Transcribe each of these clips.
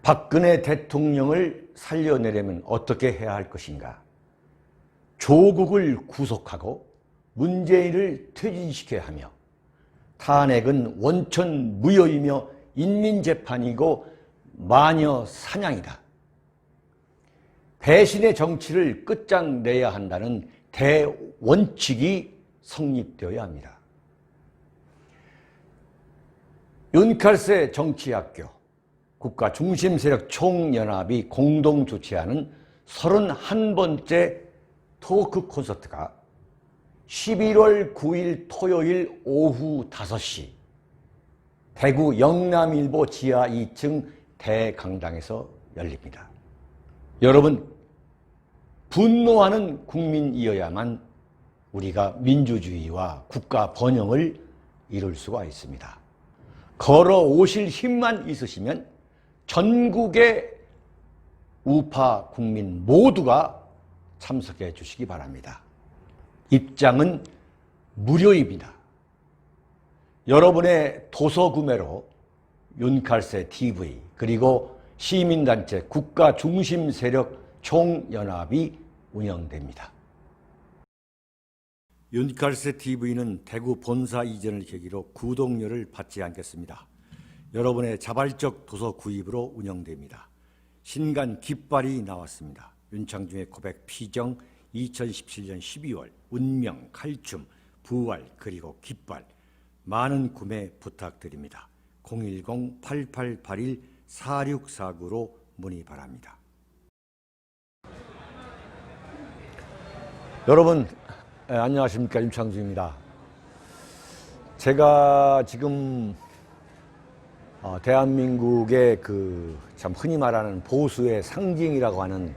박근혜 대통령을 살려내려면 어떻게 해야 할 것인가? 조국을 구속하고 문재인을 퇴진시켜야 하며, 탄핵은 원천 무효이며 인민재판이고 마녀 사냥이다. 배신의 정치를 끝장내야 한다는 대원칙이 성립되어야 합니다. 윤칼세 정치학교 국가중심세력 총연합이 공동 주최하는 31번째 토크 콘서트가 11월 9일 토요일 오후 5시 대구 영남일보 지하 2층 대강당에서 열립니다. 여러분, 분노하는 국민이어야만 우리가 민주주의와 국가 번영을 이룰 수가 있습니다. 걸어오실 힘만 있으시면 전국의 우파 국민 모두가 참석해 주시기 바랍니다. 입장은 무료입니다. 여러분의 도서 구매로 윤칼세 TV 그리고 시민단체 국가중심세력 총연합이 운영됩니다. 윤칼세 TV는 대구 본사 이전을 계기로 구독료를 받지 않겠습니다. 여러분의 자발적 도서 구입으로 운영됩니다. 신간 깃발이 나왔습니다. 윤창중의 고백 피정 2017년 12월 운명, 칼춤, 부활 그리고 깃발 많은 구매 부탁드립니다. 010-8881-4649로 문의 바랍니다. 여러분 안녕하십니까, 윤창중입니다. 제가 지금 대한민국의 참 흔히 말하는 보수의 상징이라고 하는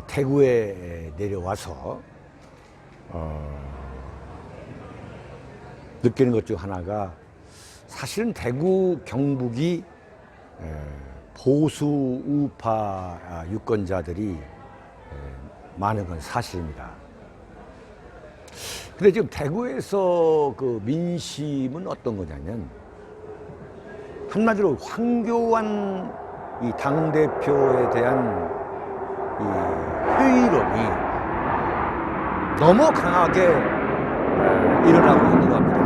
대구에 내려와서 느끼는 것 중 하나가, 사실은 대구 경북이 보수 우파 유권자들이 많은 건 사실입니다. 근데 지금 대구에서 그 민심은 어떤 거냐면, 한마디로 황교안 이 당대표에 대한 이 회의론이 너무 강하게 일어나고 있는 겁니다.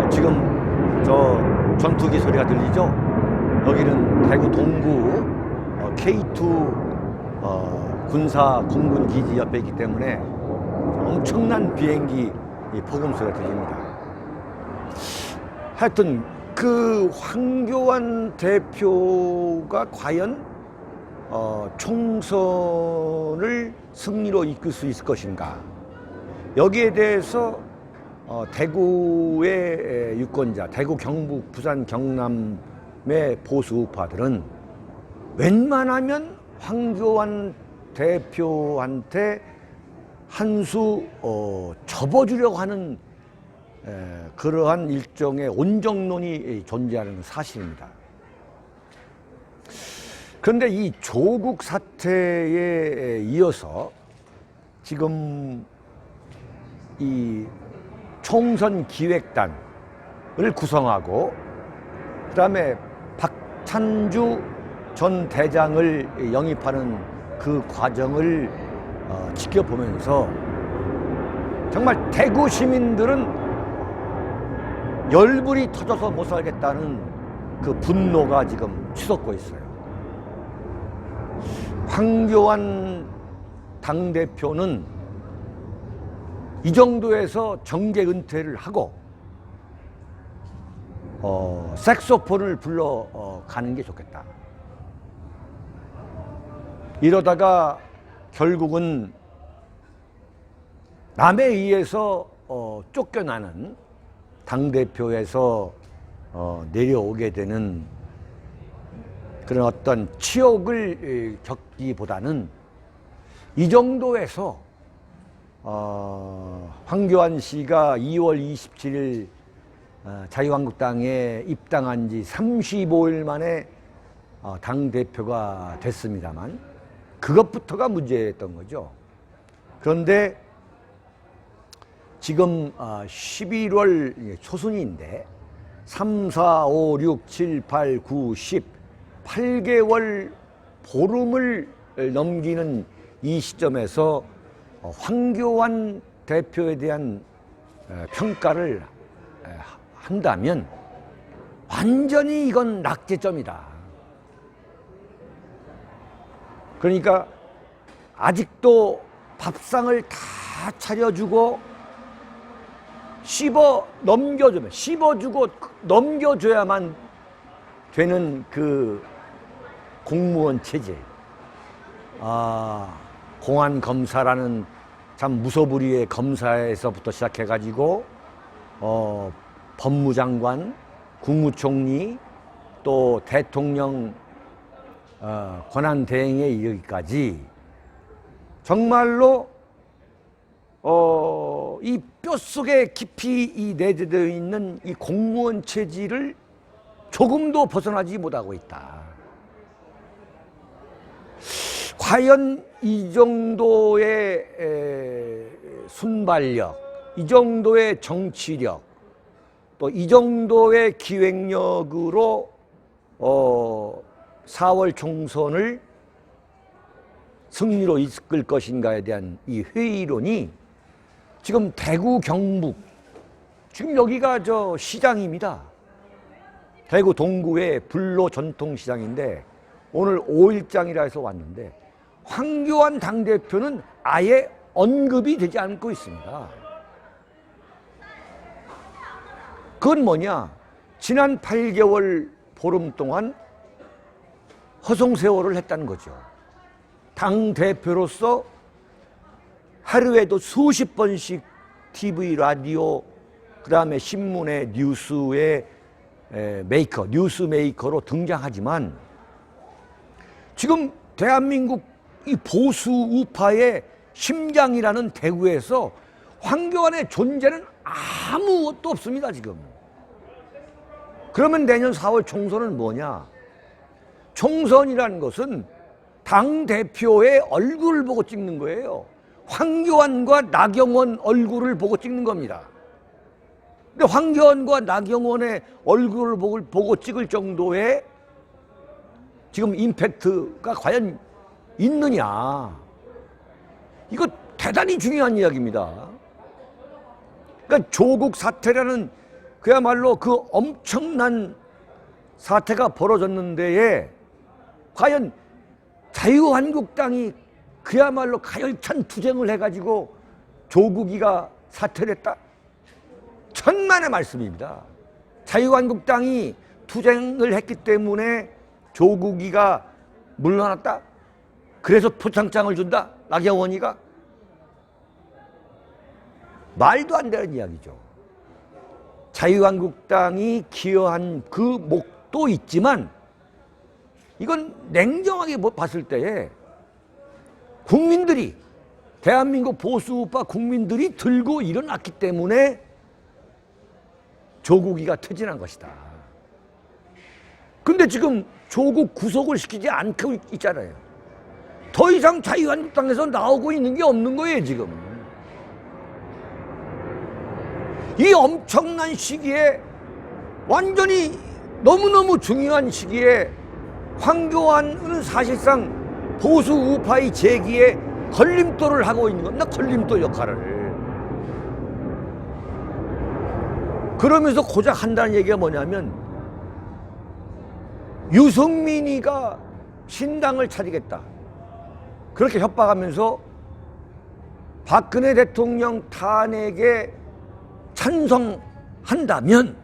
지금 저 전투기 소리가 들리죠? 여기는 대구 동구 K2 군사 공군 기지 옆에 있기 때문에 엄청난 비행기 포금 소리가 들립니다. 하여튼 그 황교안 대표가 과연 총선을 승리로 이끌 수 있을 것인가, 여기에 대해서 대구의 유권자, 대구, 경북, 부산, 경남의 보수 우파들은 웬만하면 황교안 대표한테 한 수 접어주려고 하는 그러한 일종의 온정론이 존재하는 건 사실입니다. 그런데 이 조국 사태에 이어서 지금 이 총선 기획단을 구성하고, 그 다음에 박찬주 전 대장을 영입하는 그 과정을 지켜보면서 정말 대구 시민들은 열불이 터져서 못 살겠다는 그 분노가 지금 치솟고 있어요. 황교안 당대표는 이 정도에서 정계 은퇴를 하고 색소폰을 불러 가는 게 좋겠다. 이러다가 결국은 남에 의해서 쫓겨나는 당대표에서 내려오게 되는 그런 어떤 치욕을 겪기보다는 이 정도에서 황교안 씨가 2월 27일 자유한국당에 입당한 지 35일 만에 당대표가 됐습니다만, 그것부터가 문제였던 거죠. 그런데 지금 11월 초순인데 3, 4, 5, 6, 7, 8, 9, 10 8개월 보름을 넘기는 이 시점에서 황교안 대표에 대한 평가를 한다면 완전히 이건 낙제점이다. 그러니까 아직도 밥상을 다 차려주고 씹어주고 넘겨줘야만 되는 그 공무원 체제. 공안검사라는 참 무소불위의 검사에서부터 시작해가지고 법무장관, 국무총리, 또 대통령 권한대행에 이르기까지 정말로 이 뼛속에 깊이 내재되어 있는 이 공무원 체질을 조금도 벗어나지 못하고 있다. 과연 이 정도의 순발력, 이 정도의 정치력, 또 이 정도의 기획력으로 4월 총선을 승리로 이끌 것인가에 대한 이 회의론이 지금 대구 경북, 지금 여기가 저 시장입니다. 대구 동구의 불로 전통시장인데 오늘 5일장이라 해서 왔는데 황교안 당대표는 아예 언급이 되지 않고 있습니다. 그건 뭐냐? 지난 8개월 보름 동안 허송세월을 했다는 거죠. 당대표로서 하루에도 수십 번씩 TV, 라디오, 그 다음에 신문에 뉴스의 뉴스 메이커로 등장하지만 지금 대한민국 이 보수 우파의 심장이라는 대구에서 황교안의 존재는 아무것도 없습니다, 지금. 그러면 내년 4월 총선은 뭐냐? 총선이라는 것은 당대표의 얼굴을 보고 찍는 거예요. 황교안과 나경원 얼굴을 보고 찍는 겁니다. 근데 황교안과 나경원의 얼굴을 보고 찍을 정도의 지금 임팩트가 과연 있느냐? 이거 대단히 중요한 이야기입니다. 그러니까 조국 사태라는 그야말로 그 엄청난 사태가 벌어졌는데에 과연 자유한국당이 그야말로 가열찬 투쟁을 해가지고 조국이가 사퇴를 했다? 천만의 말씀입니다. 자유한국당이 투쟁을 했기 때문에 조국이가 물러났다? 그래서 표창장을 준다? 나경원이가? 말도 안 되는 이야기죠. 자유한국당이 기여한 그 목도 있지만 이건 냉정하게 봤을 때에 국민들이, 대한민국 보수우파 국민들이 들고 일어났기 때문에 조국이가 퇴진한 것이다. 근데 지금 조국 구속을 시키지 않고 있잖아요. 더 이상 자유한국당에서 나오고 있는 게 없는 거예요, 지금. 이 엄청난 시기에, 완전히 너무너무 중요한 시기에 황교안은 사실상 보수 우파의 재기에 걸림돌을 하고 있는 겁니다. 걸림돌 역할을. 그러면서 고작 한다는 얘기가 뭐냐면 유승민이가 신당을 차리겠다, 그렇게 협박하면서 박근혜 대통령 탄핵에 찬성한다면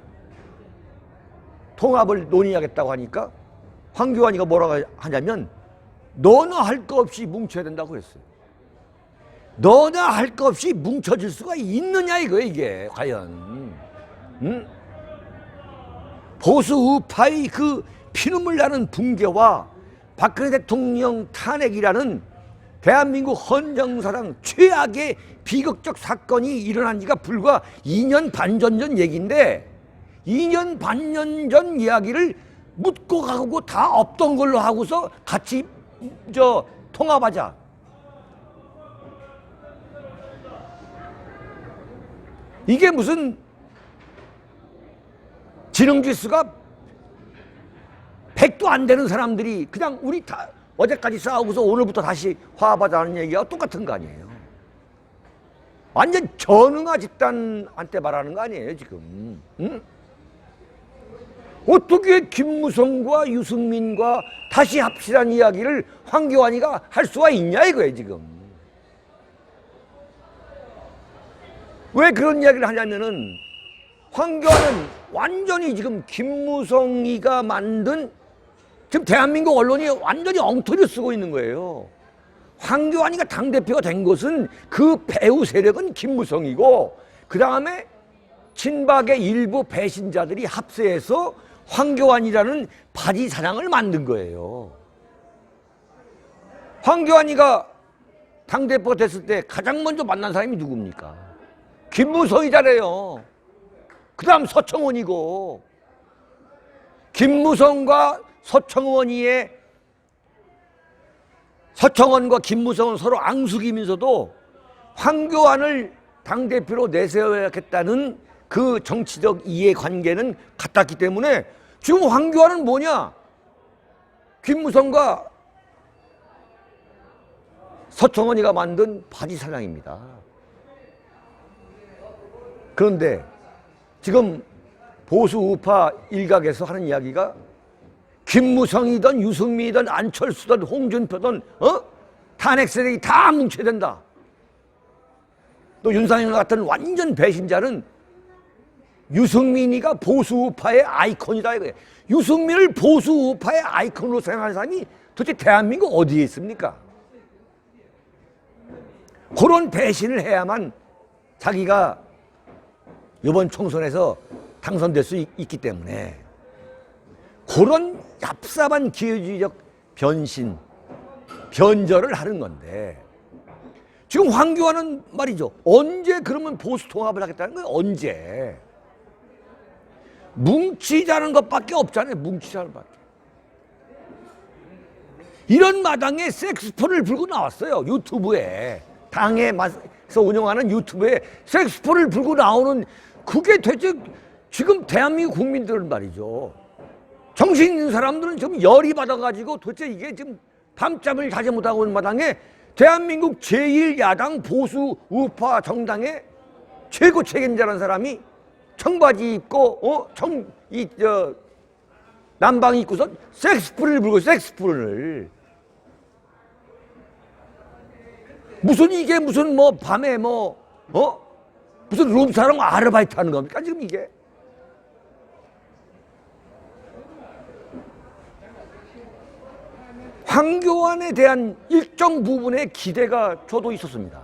통합을 논의하겠다고 하니까 황교안이가 뭐라고 하냐면 너나 할 거 없이 뭉쳐야 된다고 그랬어요. 너나 할 거 없이 뭉쳐질 수가 있느냐 이거예요, 이게 과연. 응? 보수 우파의 그 피눈물 나는 붕괴와 박근혜 대통령 탄핵이라는 대한민국 헌정사상 최악의 비극적 사건이 일어난 지가 불과 2년 반 전 얘기인데 2년 반 전 이야기를 묻고 가고 다 없던 걸로 하고서 같이 통합하자. 이게 무슨 지능지수가 100도 안 되는 사람들이 그냥 우리 다 어제까지 싸우고서 오늘부터 다시 화합하자는 얘기가 똑같은 거 아니에요. 완전 전응화 집단한테 말하는 거 아니에요 지금. 응? 어떻게 김무성과 유승민과 다시 합시라는 이야기를 황교안이가 할 수가 있냐 이거예요 지금. 왜 그런 이야기를 하냐면은 황교안은 완전히 지금 김무성이가 만든 지금 대한민국 언론이 완전히 엉터리를 쓰고 있는 거예요. 황교안이가 당대표가 된 것은 그 배후 세력은 김무성이고 그 다음에 친박의 일부 배신자들이 합세해서 황교안이라는 바지 사장을 만든 거예요. 황교안이가 당대표가 됐을 때 가장 먼저 만난 사람이 누굽니까? 김무성이잖아요. 그 다음 서청원이고 김무성과 서청원과 김무성은 서로 앙숙이면서도 황교안을 당대표로 내세워야겠다는 그 정치적 이해관계는 같았기 때문에 지금 황교안은 뭐냐? 김무성과 서청원이가 만든 바지 사장입니다. 그런데 지금 보수 우파 일각에서 하는 이야기가 김무성이든 유승민이든 안철수든 홍준표든 탄핵 세력이 다 뭉쳐야 된다. 또 윤상현 같은 완전 배신자는 유승민이가 보수 우파의 아이콘이다 이거예요. 유승민을 보수 우파의 아이콘으로 생각하는 사람이 도대체 대한민국 어디에 있습니까? 그런 배신을 해야만 자기가 이번 총선에서 당선될 수 있기 때문에 그런 얍삽한 기회주의적 변신, 변절을 하는 건데 지금 황교안은 말이죠. 언제 그러면 보수 통합을 하겠다는 거예요? 언제? 뭉치자는 것밖에 없잖아요. 뭉치자는 것밖에. 이런 마당에 색스폰을 불고 나왔어요. 유튜브에. 당에서 운영하는 유튜브에 색스폰을 불고 나오는 그게 대체 지금 대한민국 국민들은 말이죠. 정신 있는 사람들은 좀 열이 받아가지고 도대체 이게 지금 밤잠을 자지 못하고 있는 마당에 대한민국 제1야당 보수 우파 정당의 최고 책임자라는 사람이 청바지 입고 남방 입고서 색스폰을 불고 색스폰을 무슨 이게 무슨 뭐 밤에 무슨 룸사롱 아르바이트 하는 겁니까 지금 이게? 황교안에 대한 일정 부분의 기대가 저도 있었습니다.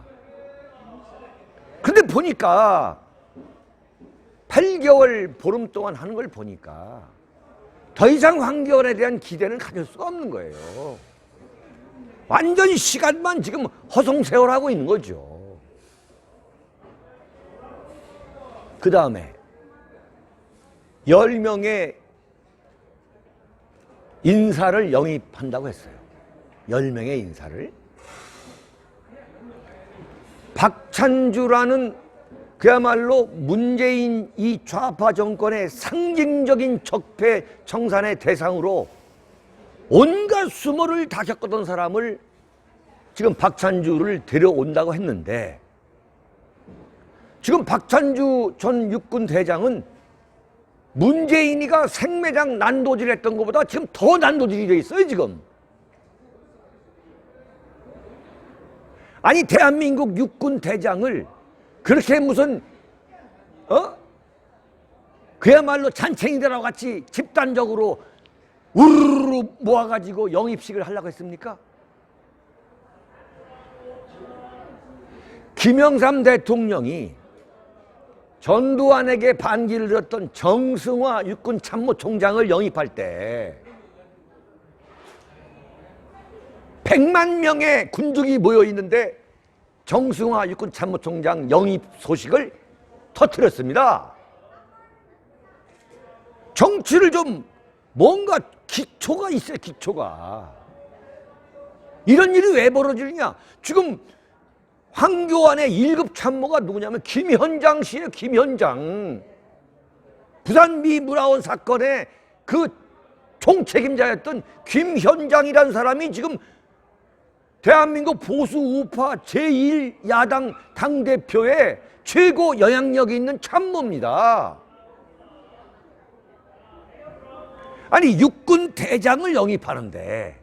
근데 보니까 8개월 보름 동안 하는 걸 보니까 더 이상 황교안에 대한 기대는 가질 수가 없는 거예요. 완전히 시간만 지금 허송세월하고 있는 거죠. 그 다음에 10명의 인사를 영입한다고 했어요. 10명의 인사를. 박찬주라는 그야말로 문재인 이 좌파 정권의 상징적인 적폐 청산의 대상으로 온갖 수모를 다 겪었던 사람을 지금 박찬주를 데려온다고 했는데 지금 박찬주 전 육군 대장은 문재인이가 생매장 난도질했던 것보다 지금 더 난도질이 돼 있어요 지금. 아니 대한민국 육군 대장을 그렇게 무슨 그야말로 잔챙이들하고 같이 집단적으로 우르르 모아가지고 영입식을 하려고 했습니까? 김영삼 대통령이 전두환에게 반기를 들었던 정승화 육군 참모총장을 영입할 때 100만 명의 군중이 모여 있는데 정승화 육군 참모총장 영입 소식을 터뜨렸습니다. 정치를 좀 뭔가 기초가 있어요. 기초가. 이런 일이 왜 벌어지느냐. 지금 황교안의 1급 참모가 누구냐면 김현장 씨예요. 김현장. 부산 미브라운 사건의 그 총책임자였던 김현장이라는 사람이 지금 대한민국 보수 우파 제1야당 당대표의 최고 영향력이 있는 참모입니다. 아니 육군 대장을 영입하는데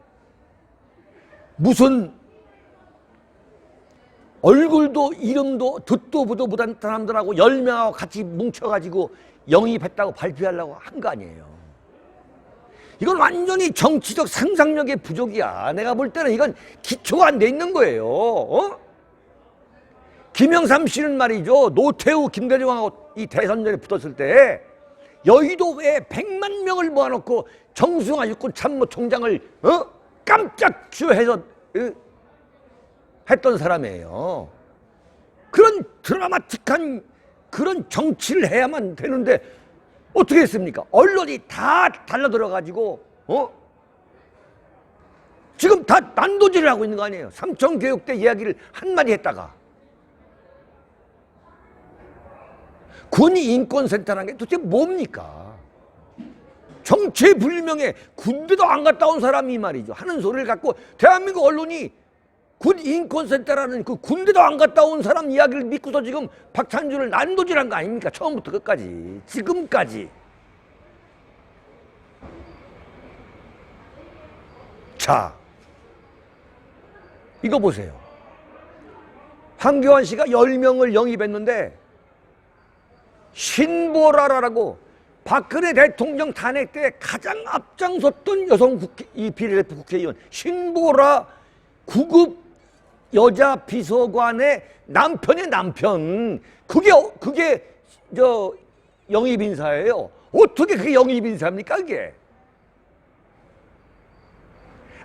무슨 얼굴도 이름도 듣도 보도 못한 사람들하고 10명하고 같이 뭉쳐가지고 영입했다고 발표하려고 한 거 아니에요. 이건 완전히 정치적 상상력의 부족이야. 내가 볼 때는 이건 기초가 안 돼 있는 거예요. 김영삼 씨는 말이죠. 노태우, 김대중하고 이 대선전에 붙었을 때 여의도에 100만 명을 모아놓고 정승화 육군 참모총장을 깜짝 추해서 했던 사람이에요. 그런 드라마틱한 그런 정치를 해야만 되는데 어떻게 했습니까? 언론이 다 달라들어가지고 지금 다 난도질을 하고 있는 거 아니에요. 삼청교육대 이야기를 한마디 했다가 군인권센터라는 게 도대체 뭡니까? 정체불명의 군대도 안 갔다 온 사람이 말이죠. 하는 소리를 갖고 대한민국 언론이 군인권센터라는 그 군대도 안 갔다 온 사람 이야기를 믿고서 지금 박찬주를 난도질한 거 아닙니까? 처음부터 끝까지. 지금까지. 자, 이거 보세요. 황교안 씨가 10명을 영입했는데 신보라라고 박근혜 대통령 탄핵 때 가장 앞장섰던 여성 이 비례대표 국회의원 신보라 9급 여자 비서관의 남편의 남편. 그게 저 영입 인사예요. 어떻게 그게 영입 인사입니까, 그게?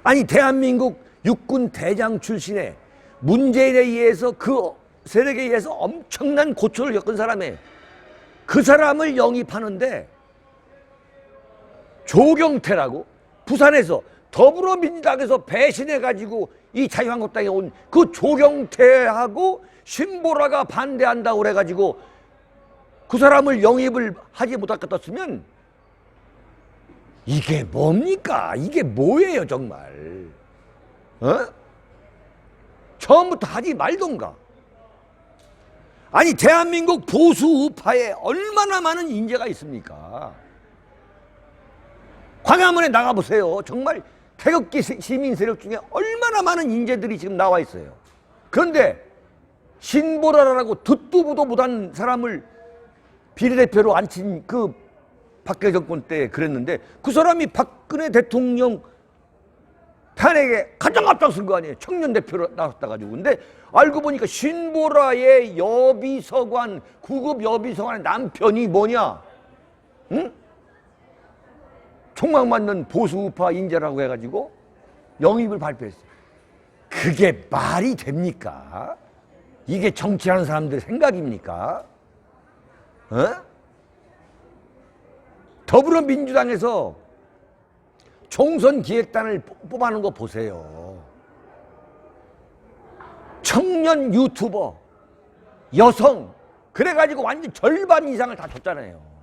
아니 대한민국 육군 대장 출신의 문재인에 의해서 그 세력에 의해서 엄청난 고초를 겪은 사람이에요. 그 사람을 영입하는데 조경태라고 부산에서 더불어민주당에서 배신해가지고 이 자유한국당에 온 그 조경태하고 신보라가 반대한다고 그래가지고 그 사람을 영입을 하지 못하겠었으면 이게 뭡니까? 이게 뭐예요 정말? 처음부터 하지 말던가. 아니 대한민국 보수 우파에 얼마나 많은 인재가 있습니까? 광화문에 나가보세요. 정말 태극기 시민 세력 중에 얼마나 많은 인재들이 지금 나와 있어요. 그런데 신보라라고 듣도 보도 못한 사람을 비례대표로 앉힌 그 박근혜 정권 때 그랬는데 그 사람이 박근혜 대통령 탄핵에 가장 앞장선 거 아니에요. 청년 대표로 나섰다 가지고. 근데 알고 보니까 신보라의 여비서관 9급 여비서관의 남편이 뭐냐? 응? 총망 맞는 보수 우파 인재라고 해가지고 영입을 발표했어요. 그게 말이 됩니까? 이게 정치하는 사람들 생각입니까? 더불어민주당에서 총선 기획단을 뽑아놓은 거 보세요. 청년 유튜버, 여성, 그래가지고 완전 절반 이상을 다 줬잖아요.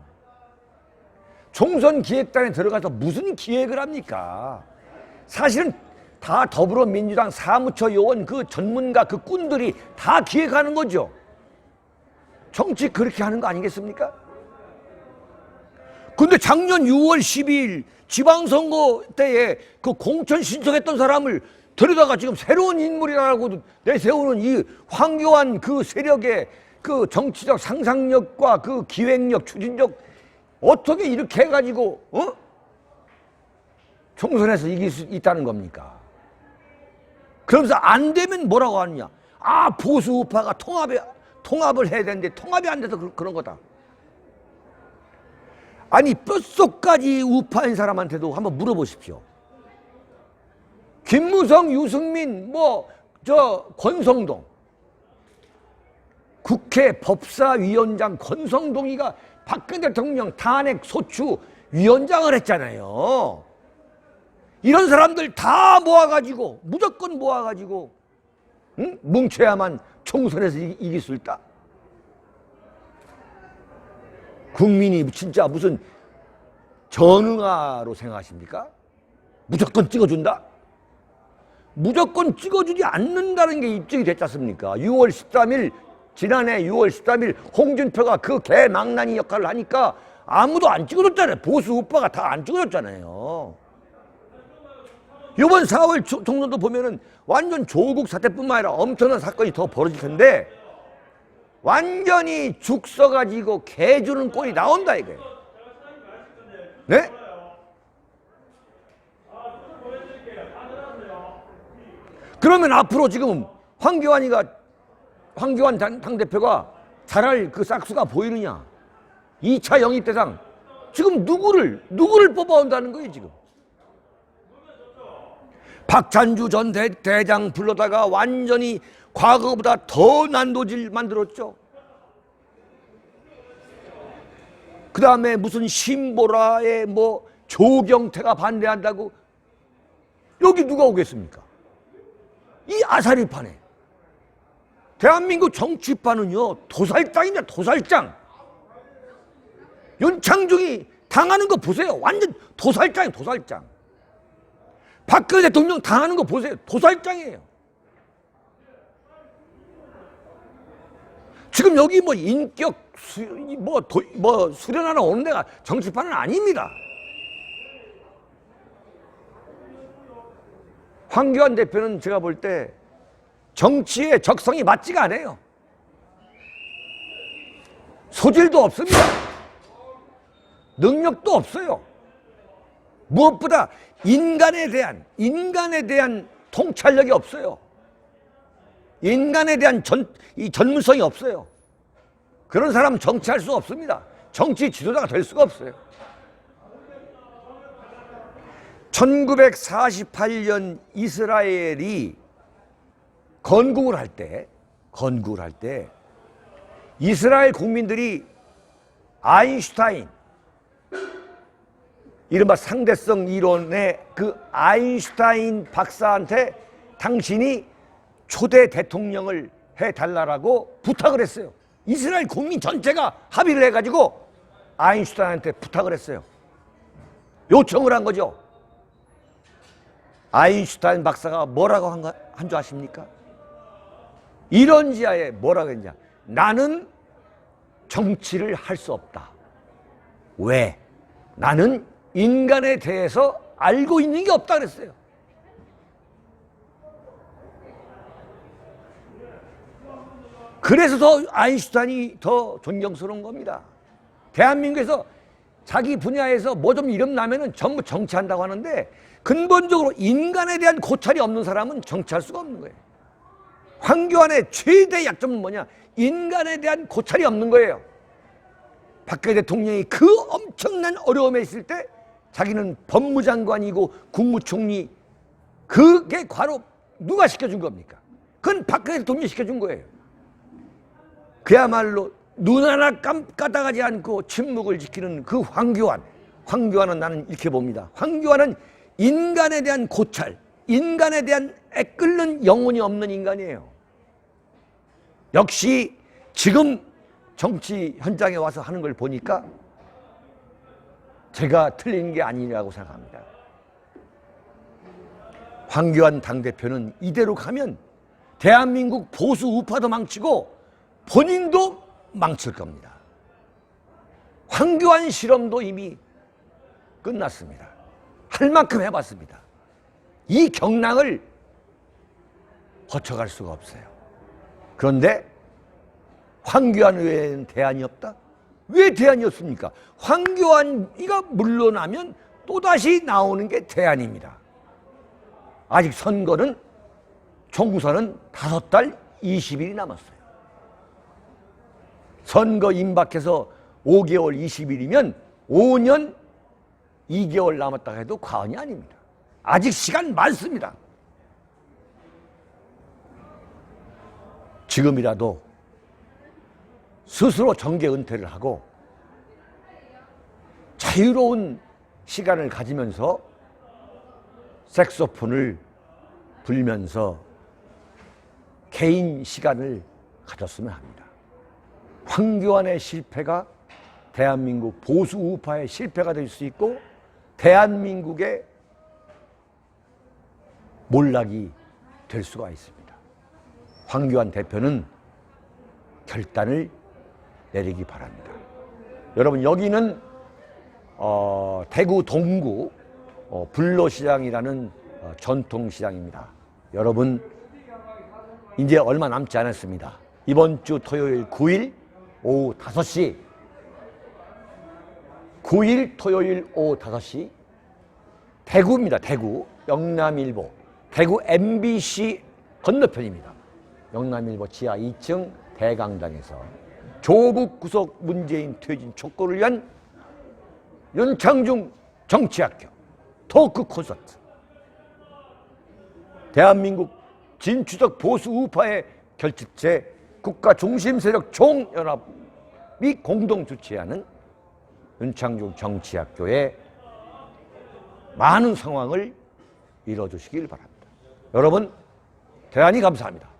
총선 기획단에 들어가서 무슨 기획을 합니까? 사실은 다 더불어민주당 사무처 요원 그 전문가 그 꾼들이 다 기획하는 거죠. 정치 그렇게 하는 거 아니겠습니까? 근데 작년 6월 12일 지방선거 때에 그 공천 신청했던 사람을 데려다가 지금 새로운 인물이라고 내세우는 이 황교안 그 세력의 그 정치적 상상력과 그 기획력, 추진력 어떻게 이렇게 해가지고 총선에서 이길 수 있다는 겁니까? 그러면서 안 되면 뭐라고 하느냐? 아 보수 우파가 통합을 해야 되는데 통합이 안 돼서 그런 거다. 아니 뼛속까지 우파인 사람한테도 한번 물어보십시오. 김무성, 유승민, 권성동 국회 법사위원장 권성동이가 박근혜 대통령 탄핵 소추 위원장을 했잖아요. 이런 사람들 다 모아가지고 무조건 모아가지고 뭉쳐야만 총선에서 이길 수 있다. 국민이 진짜 무슨 전응아로 생각하십니까? 무조건 찍어준다? 무조건 찍어주지 않는다는 게 입증이 됐지 않습니까? 6월 13일, 지난해 6월 13일 홍준표가 그 개망나니 역할을 하니까 아무도 안 찍어줬잖아요. 보수 우파가 다 안 찍어줬잖아요. 이번 4월 총선도 보면은 완전 조국 사태뿐만 아니라 엄청난 사건이 더 벌어질 텐데 완전히 죽 써가지고 개 주는 꼴이 나온다 이거예요. 네? 그러면 앞으로 지금 황교안 당대표가 잘할 그 싹수가 보이느냐? 2차 영입 대상 지금 누구를 뽑아온다는 거예요 지금. 박찬주 전 대장 불러다가 완전히 과거보다 더 난도질 만들었죠. 그 다음에 무슨 신보라의 뭐 조경태가 반대한다고. 여기 누가 오겠습니까? 이 아사리판에. 대한민국 정치판은요 도살장입니다. 도살장. 윤창중이 당하는 거 보세요. 완전 도살장이에요. 도살장. 박근혜 대통령 당하는 거 보세요. 도살장이에요. 지금 여기 뭐 인격 수련하러 오는 데가 정치판은 아닙니다. 황교안 대표는 제가 볼 때 정치의 적성이 맞지가 않아요. 소질도 없습니다. 능력도 없어요. 무엇보다 인간에 대한 통찰력이 없어요. 인간에 대한 전문성이 없어요. 그런 사람은 정치할 수 없습니다. 정치 지도자가 될 수가 없어요. 1948년 이스라엘이 건국을 할 때 이스라엘 국민들이 아인슈타인, 이른바 상대성 이론의 그 아인슈타인 박사한테 당신이 초대 대통령을 해달라고 부탁을 했어요. 이스라엘 국민 전체가 합의를 해가지고 아인슈타인한테 부탁을 했어요. 요청을 한 거죠. 아인슈타인 박사가 뭐라고 한 줄 아십니까? 이런 지하에 뭐라고 했냐? 나는 정치를 할 수 없다. 왜? 나는 인간에 대해서 알고 있는 게 없다 그랬어요. 그래서 더 아인슈타인이 더 존경스러운 겁니다. 대한민국에서 자기 분야에서 뭐 좀 이름 나면은 전부 정치한다고 하는데 근본적으로 인간에 대한 고찰이 없는 사람은 정치할 수가 없는 거예요. 황교안의 최대 약점은 뭐냐? 인간에 대한 고찰이 없는 거예요. 박근혜 대통령이 그 엄청난 어려움에 있을 때 자기는 법무장관이고 국무총리, 그게 과로 누가 시켜준 겁니까? 그건 박근혜 대통령이 시켜준 거예요. 그야말로 눈 하나 까딱하지 않고 침묵을 지키는 그 황교안은 나는 이렇게 봅니다. 황교안은 인간에 대한 고찰, 인간에 대한 애끓는 영혼이 없는 인간이에요. 역시 지금 정치 현장에 와서 하는 걸 보니까 제가 틀린 게 아니라고 생각합니다. 황교안 당대표는 이대로 가면 대한민국 보수 우파도 망치고 본인도 망칠 겁니다. 황교안 실험도 이미 끝났습니다. 할 만큼 해봤습니다. 이 경랑을 거쳐갈 수가 없어요. 그런데 황교안 외에는 대안이 없다? 왜 대안이 없습니까? 황교안이가 물러나면 또다시 나오는 게 대안입니다. 아직 선거는 총선은 5달 20일이 남았어요. 선거 임박해서 5개월 20일이면 5년 2개월 남았다 해도 과언이 아닙니다. 아직 시간 많습니다. 지금이라도 스스로 정계 은퇴를 하고 자유로운 시간을 가지면서 색소폰을 불면서 개인 시간을 가졌으면 합니다. 황교안의 실패가 대한민국 보수 우파의 실패가 될 수 있고 대한민국의 몰락이 될 수가 있습니다. 황교안 대표는 결단을 내리기 바랍니다. 여러분, 여기는 대구 동구 불로시장이라는 전통시장입니다. 여러분, 이제 얼마 남지 않았습니다. 이번 주 토요일 9일 오후 5시 9일 토요일 오후 5시 대구입니다. 대구 영남일보 대구 MBC 건너편입니다. 영남일보 지하 2층 대강당에서 조국 구속 문재인 퇴진 촉구를 위한 윤창중 정치학교 토크 콘서트, 대한민국 진추적 보수 우파의 결집체 국가 중심 세력 총연합이 공동 주최하는 윤창중 정치학교의 많은 상황을 이뤄주시길 바랍니다. 여러분, 대단히 감사합니다.